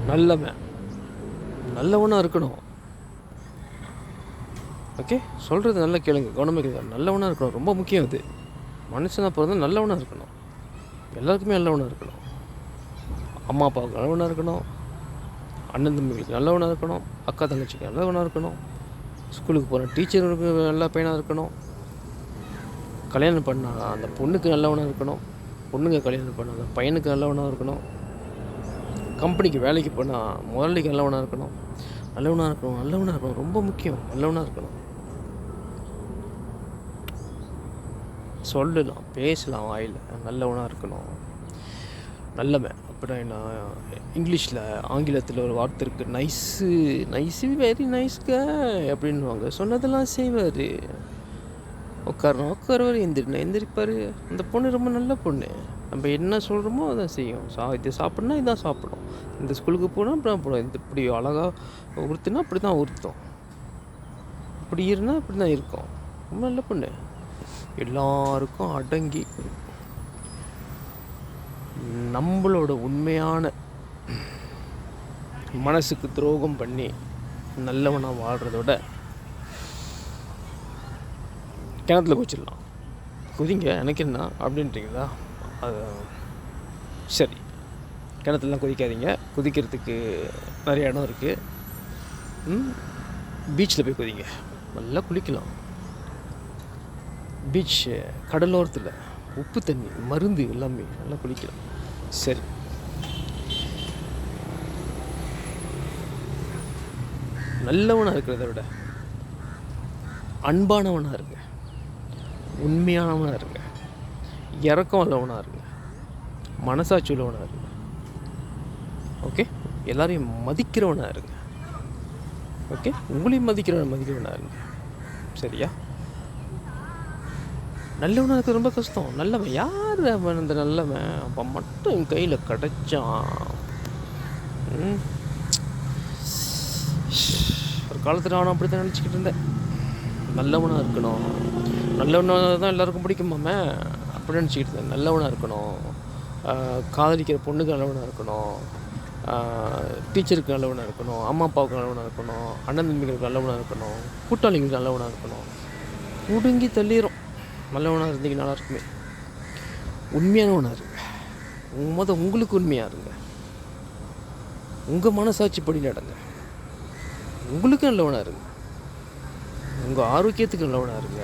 நல்லவன், நல்லவனாக இருக்கணும். ஓகே, சொல்கிறது நல்லா கேளுங்க, கவனமாக கேளுங்க. நல்லவனாக இருக்கணும், ரொம்ப முக்கியம். அது மனுஷனாக பிறந்தா நல்லவனாக இருக்கணும். எல்லாருக்குமே நல்லவனாக இருக்கணும். அம்மா அப்பாவுக்கு நல்லவனாக இருக்கணும், அண்ணன் தம்பிகளுக்கு நல்லவனாக இருக்கணும், அக்கா தங்கச்சிக்கு நல்லவனாக இருக்கணும், ஸ்கூலுக்கு போகிற டீச்சருக்கு நல்ல பையனாக இருக்கணும், கல்யாணம் பண்ண அந்த பொண்ணுக்கு நல்லவனாக இருக்கணும், பொண்ணுங்க கல்யாணம் பண்ண அந்த பையனுக்கு நல்லவனாக இருக்கணும், கம்பெனிக்கு வேலைக்கு போனால் முதலாளிக்கு நல்லவனாக இருக்கணும். நல்லவனாக இருக்கணும், நல்லவனாக இருக்கணும், ரொம்ப முக்கியம். நல்லவனாக இருக்கணும். சொல்லலாம், பேசலாம் வாயில், நல்லவனாக இருக்கணும், நல்லவன். அப்புறம் என்ன, இங்கிலீஷில் ஆங்கிலத்தில் ஒரு வார்த்தை இருக்குது, நைஸு வெரி நைஸ்க அப்படின்வாங்க. சொன்னதெல்லாம் செய்வார். உட்காருவார், எந்திரிப்பார். அந்த பொண்ணு ரொம்ப நல்ல பொண்ணு. நம்ம என்ன சொல்கிறோமோ அதான் செய்யும். இது சாப்பிட்னா இதான் சாப்பிடும், இந்த ஸ்கூலுக்கு போனால் அப்படி தான் போடும், இந்த இப்படி அழகாக உறுத்துனா அப்படி தான் உறுத்தும், இப்படி இருந்தால் இப்படி தான் இருக்கும். ரொம்ப நல்ல பொண்ணு. எல்லாருக்கும் அடங்கி நம்மளோட உண்மையான மனசுக்கு துரோகம் பண்ணி நல்லவனாக வாழ்கிறத விட கிணத்துல குதிச்சிடலாம். குதிங்க, எனக்கு என்ன அப்படின்றீங்களா? அது சரி, கிணத்துலலாம் குதிக்காதீங்க. குதிக்கிறதுக்கு நிறைய இடம் இருக்குது. பீச்சில் போய் குதிங்க, நல்லா குளிக்கலாம். பீச் கடலோரத்தில் உப்பு தண்ணி, மருந்து எல்லாமே, நல்லா குளிக்கலாம். சரி, நல்லவனாக இருக்கிறத விட அன்பானவனாக இருங்க, உண்மையானவனாக இருங்க, இறக்கம் உள்ளவனாக இருங்க, மனசாட்சி உள்ளவனாக இருங்க. ஓகே, எல்லாரையும் மதிக்கிறவனாக இருங்க. ஓகே, உங்களையும் மதிக்கிறவனாக இருங்க. சரியா? நல்லவனாக இருக்க ரொம்ப கஷ்டம். நல்லவன் யார் அவன்? அந்த நல்லவன் அப்போ மட்டும் என் கையில் கிடச்சான். ஒரு காலத்தில் நான் அப்படி தான் நினச்சிக்கிட்டு இருந்தேன். நல்லவனாக இருக்கணும், நல்லவனாக தான் எல்லாருக்கும் பிடிக்குமாமே அப்படி நினச்சிக்கிட்டு இருந்தேன். நல்லவனாக இருக்கணும், காதலிக்கிற பொண்ணுக்கு நல்லவனாக இருக்கணும், டீச்சருக்கு நல்லவனாக இருக்கணும், அம்மா அப்பாவுக்கு நல்லவனாக இருக்கணும், அண்ணன் தம்பிகளுக்கு நல்லவனாக இருக்கணும், கூட்டாளிங்களுக்கு நல்லவனாக இருக்கணும். முடுங்கி தள்ளிடும். நல்லவனாக இருந்தீங்க நல்லா இருக்குமே. உண்மையானவனாக இருங்க. உங்களுக்கு உண்மையாக இருங்க. உங்கள் மனசாட்சிப்படி நடங்க. உங்களுக்கு நல்லவனாக இருங்க. உங்கள் ஆரோக்கியத்துக்கு நல்லவனாக இருங்க.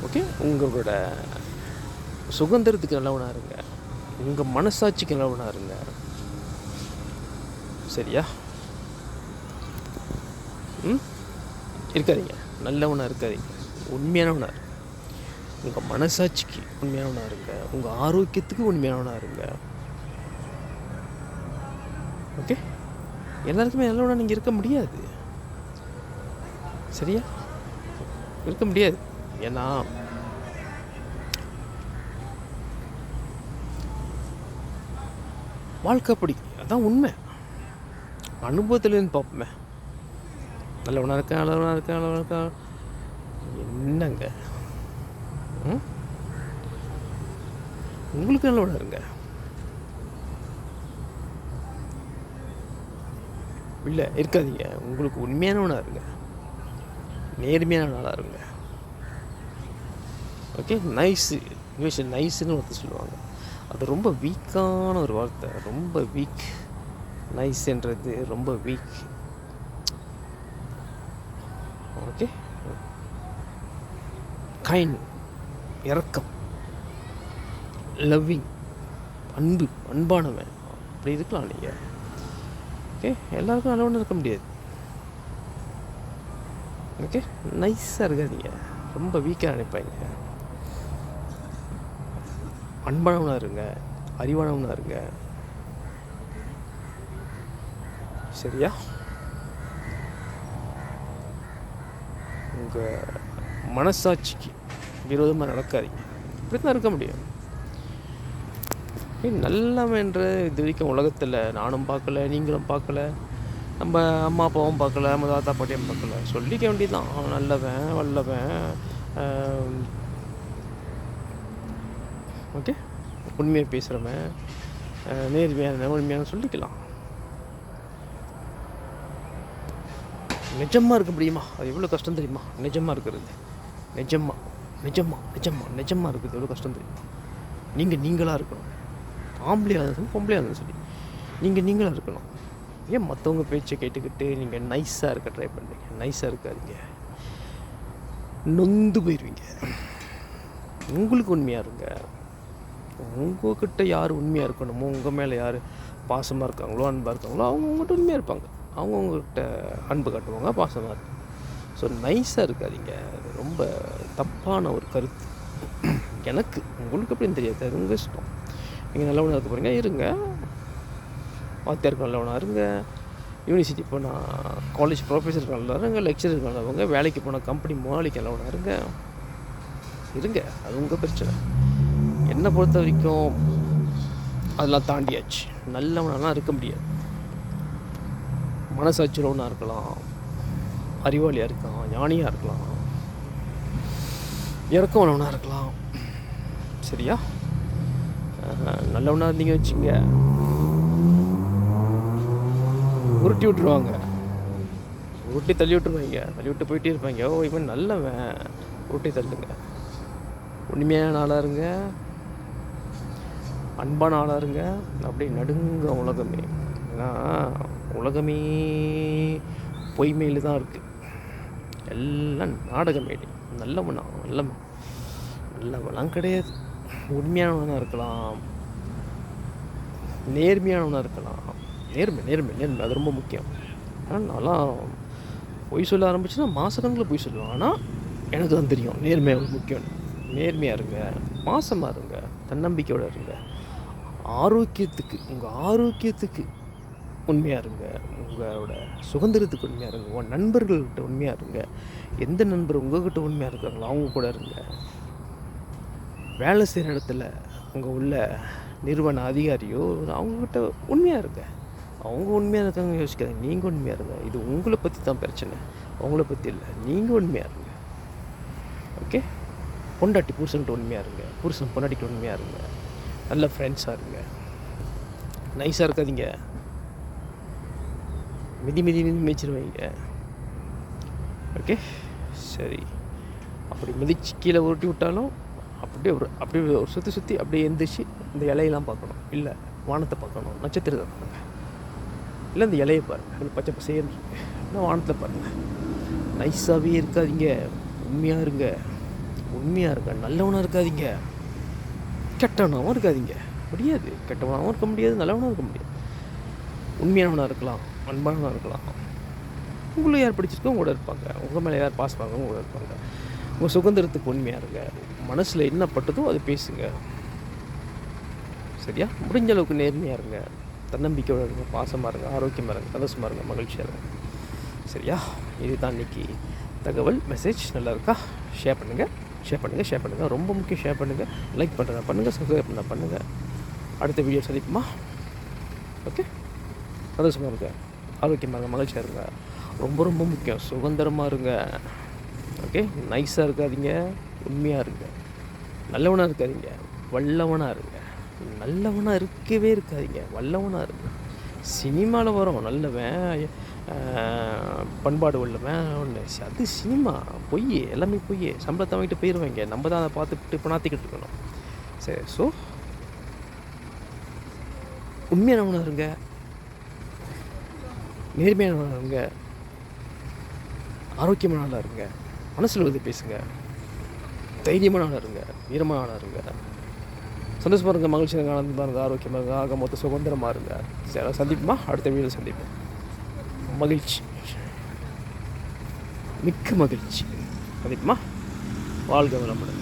ஓகே, உங்களோட சுதந்திரத்துக்கு நல்லவனாக இருங்க. உங்கள் மனசாட்சிக்கு நல்லவனாக இருங்க. சரியா? இருக்காதீங்க, நல்லவனாக இருக்காதீங்க, உண்மையானவனாக இருங்க. உங்கள் மனசாட்சிக்கு உண்மையானவனாக இருங்க. உங்கள் ஆரோக்கியத்துக்கு உண்மையானவனாக இருங்க. ஓகே, எல்லாருக்குமே நல்லவனாக நீங்கள் இருக்க முடியாது. சரியா? இருக்க முடியாது. ஏன்னா வாழ்க்கை அப்படி, அதான் உண்மை. அனுபவத்துலேருந்து பார்ப்போமே. நல்லவனாக இருக்கேன் என்னங்க? உங்களுக்கு நல்லவனாக இருங்க. இல்லை இருக்காதீங்க, உங்களுக்கு உண்மையானவனாக இருங்க, நேர்மையானவனாக இருங்க. ஓகே, நைஸ்ன்னு ஒருத்தர் சொல்லுவாங்க. அது ரொம்ப வீக்கான ஒரு வார்த்தை, ரொம்ப வீக். நைஸ்ன்றது ரொம்ப வீக். ஓகே, கைண்ட், இரக்கம், லவ்விங், அன்பானவன், அப்படி இருக்கலாம் நீங்கள். ஓகே, எல்லாருக்கும் நல்லவனாக இருக்க முடியாது. ஓகே, நைஸாக இருக்காதீங்க, ரொம்ப வீக்காக நினைப்பாங்க. அன்பானவனாக இருங்க, அறிவானவனாக இருங்க. சரியா? உங்கள் மனசாட்சிக்கு விரோதமாக நடக்காதீங்க. இப்படி தான் இருக்க முடியும். நல்லவன்ற இது வரைக்கும் உலகத்தில் நானும் பார்க்கல, நீங்களும் பார்க்கல, நம்ம அம்மா அப்பாவும் பார்க்கல, நம்ம தாத்தா பாட்டியும் பார்க்கல. சொல்லிக்க வேண்டியதான், நல்லவன் வல்லவன். ஓகே, உண்மையை பேசுகிறவன், நேர்மையான உண்மையான சொல்லிக்கலாம். நிஜமாக இருக்க முடியுமா? அது எவ்வளோ கஷ்டம் தெரியுமா? நிஜமாக இருக்கிறது, நிஜமாக இருக்குது எவ்வளோ கஷ்டம் தெரியுமா? நீங்களாக இருக்கணும். ஆம்பளையாக இருந்தாலும் பொம்பளையாக இருந்தாலும் சரி, நீங்களாக இருக்கணும். ஏன் மற்றவங்க பேச்சை கேட்டுக்கிட்டு நீங்கள் நைஸாக இருக்க ட்ரை பண்ணுறீங்க? நைஸாக இருக்காதீங்க, நொந்து போயிடுவீங்க. உங்களுக்கு உண்மையாக இருங்க. உங்கள்கிட்ட யார் உண்மையாக இருக்கணுமோ, உங்கள் மேலே யார் பாசமாக இருக்காங்களோ, அன்பாக இருக்காங்களோ, அவங்க உங்கள்கிட்ட உண்மையாக இருப்பாங்க. அவங்க உங்கள்கிட்ட அன்பு காட்டுவாங்க, பாசமாக இருக்கும். ஸோ நைஸாக இருக்காதீங்க. அது ரொம்ப தப்பான ஒரு கருத்து எனக்கு. உங்களுக்கு எப்படின்னு தெரியாது, அது உங்கள் இஷ்டம். நீங்கள் நல்லவனாக இருக்க போகிறீங்க, இருங்க. வாத்தியாருக்கு நல்லவனாக இருங்க. யூனிவர்சிட்டி போனால் காலேஜ் ப்ரொஃபஸருக்கு நல்லா இருங்க, லெக்சருக்கு நல்லவங்க, வேலைக்கு போனால் கம்பெனி முதலாளிக்கு நல்லவனாக இருங்க. அது உங்கள் பிரச்சனை. என்னை பொறுத்த வரைக்கும் அதெல்லாம் தாண்டியாச்சு. நல்லவனாலாம் இருக்க முடியாது. மனசாட்சியுள்ளவனாக இருக்கலாம், அறிவாளியாக இருக்கலாம், ஞானியாக இருக்கலாம், இறக்கவனவனாக இருக்கலாம். சரியா? நல்லவனாக இருந்தீங்க வச்சுங்க, உருட்டி விட்டுருவாங்க, உருட்டி தள்ளி விட்டுருவாங்க, தள்ளி விட்டு போயிட்டே இருப்பாங்க. ஓ இவன் நல்லவன், உருட்டி தள்ளுங்க. உண்மையான ஆளாக இருங்க, அன்பான ஆளாக இருங்க. அப்படி நடுங்க உலகமே. ஏன்னா உலகமே பொய்மையில் தான் இருக்குது. எல்லாம் நாடக மேடை. நல்லவனாம் கிடையாது. உண்மையானவனாக இருக்கலாம், நேர்மையானவனாக இருக்கலாம். நேர்மை அது ரொம்ப முக்கியம். ஆனால் நான்லாம் பொய் சொல்ல ஆரம்பிச்சுன்னா மாதக்கணக்கில் பொய் சொல்லுவேன். ஆனால் எனக்கு தான் தெரியும் நேர்மை எவ்வளோ முக்கியம். நேர்மையாக இருங்க, மாசமாக இருங்க, தன்னம்பிக்கையோடு இருங்க. உங்கள் ஆரோக்கியத்துக்கு உண்மையாக இருங்க. உங்களோட சுதந்திரத்துக்கு உண்மையாக இருங்க. உங்கள் நண்பர்கள்கிட்ட உண்மையாக இருங்க. எந்த நண்பர் உங்கள்கிட்ட உண்மையாக இருக்காங்களோ அவங்க கூட இருங்க. வேலை செய்கிற இடத்துல உங்கள் உள்ள நிறுவன அதிகாரியோ அவங்கக்கிட்ட உண்மையாக இருங்க. அவங்க உண்மையாக இருக்காங்க யோசிக்காதீங்க, நீங்கள் உண்மையாக இருங்க. இது உங்களை பற்றி தான் பிரச்சனை, அவங்கள பற்றி இல்லை. நீங்கள் உண்மையாக இருங்க. ஓகே? பொண்டாட்டி புருஷன்கிட்ட உண்மையாக இருங்க, புருஷன் பொண்டாட்டிக்கு உண்மையாக இருங்க. நல்ல ஃப்ரெண்ட்ஸாக இருங்க. நைஸாக இருக்காதீங்க, மிதி மிதிச்சிருவீங்க. ஓகே சரி. அப்படி மிதிச்சு கீழே உருட்டி விட்டாலும் அப்படியே ஒரு சுற்றி அப்படியே எந்திரிச்சு இந்த இலையெல்லாம் பார்க்கணும், இல்லை வானத்தை பார்க்கணும், நட்சத்திரத்தை பாருங்கள், இல்லை இந்த இலையை பாருங்கள், அது பச்சை பசேன்னு இருக்கு, இல்லை வானத்தை பாருங்கள். நைஸாகவே இருக்காதீங்க, உண்மையாக இருங்க. நல்லவனாக இருக்காதீங்க, கெட்டவனாகவும் இருக்காதீங்க. முடியாது, கெட்டவனாகவும் இருக்க முடியாது, நல்லவனாகவும் இருக்க முடியாது. உண்மையானவனாக இருக்கலாம், அன்பானவனாக இருக்கலாம். உங்களை யார் பிடிச்சிருக்கோ உங்களோட இருப்பாங்க, உங்கள் மேலே யார் பாஸ் பண்ணுறாங்க உங்களோட இருப்பாங்க. உங்கள் சுதந்திரத்துக்கு உண்மையாக இருங்க. மனசில் என்ன பட்டதோ அது பேசுங்க. சரியா? முடிஞ்ச அளவுக்கு நேர்மையாக இருங்க, தன்னம்பிக்கையோடு இருங்க, பாசமாக இருங்க, ஆரோக்கியமாக இருங்க, சந்தோஷமாக இருங்க, மகிழ்ச்சியாக இருங்க. சரியா? இதுதான் இன்றைக்கி தகவல். மெசேஜ் நல்லா இருக்கா? ஷேர் பண்ணுங்கள். ரொம்ப முக்கியம், ஷேர் பண்ணுங்கள். லைக் பண்ணுங்கள், சப்ஸ்கிரைப் பண்ணுங்கள். அடுத்த வீடியோ சந்திப்போமா? ஓகே? சந்தோஷமாக இருங்க, ஆரோக்கியமாக இருங்க, மகிழ்ச்சியாக இருங்க. ரொம்ப ரொம்ப முக்கியம், சுதந்திரமாக இருங்க. ஓகே? நைஸாக இருக்காதீங்க, உண்மையாக இருங்க. நல்லவனாக இருக்காதீங்க, வல்லவனாக இருங்க. நல்லவனாக இருக்கவே இருக்காதீங்க, வல்லவனாக இருங்க. சினிமாவில் வரும் நல்லவன், பண்பாடு உள்ளவன் ஒன்று, அது சினிமா. பொய், எல்லாமே பொய். சம்பளத்தை வாங்கிட்டு போயிடுவாங்க, நம்ம தான் அதை பார்த்துட்டு இப்போ நாத்திக்கிட்டு இருக்கணும். சரி, ஸோ உண்மையானவனாக இருங்க, நேர்மையானவனாக இருங்க, ஆரோக்கியமானவனாக இருங்க, மனசில் வந்து பேசுங்க, தைரியமானவனாக இருங்க, வீரமானவனாக இருங்க, சந்தோஷமாக இருங்க, மகிழ்ச்சியாக இருங்க, ஆனந்தமாக இருங்க, ஆரோக்கியமாக இருங்க, ஆக மொத்த சுதந்திரமாக இருங்க. சரி, சந்திப்போமா? அடுத்த வீடியோவில் சந்திப்போம். மகிழ்ச்சி, மிக்க மகிழ்ச்சி. சந்திப்போமா? வாழ்க வளமுடன்.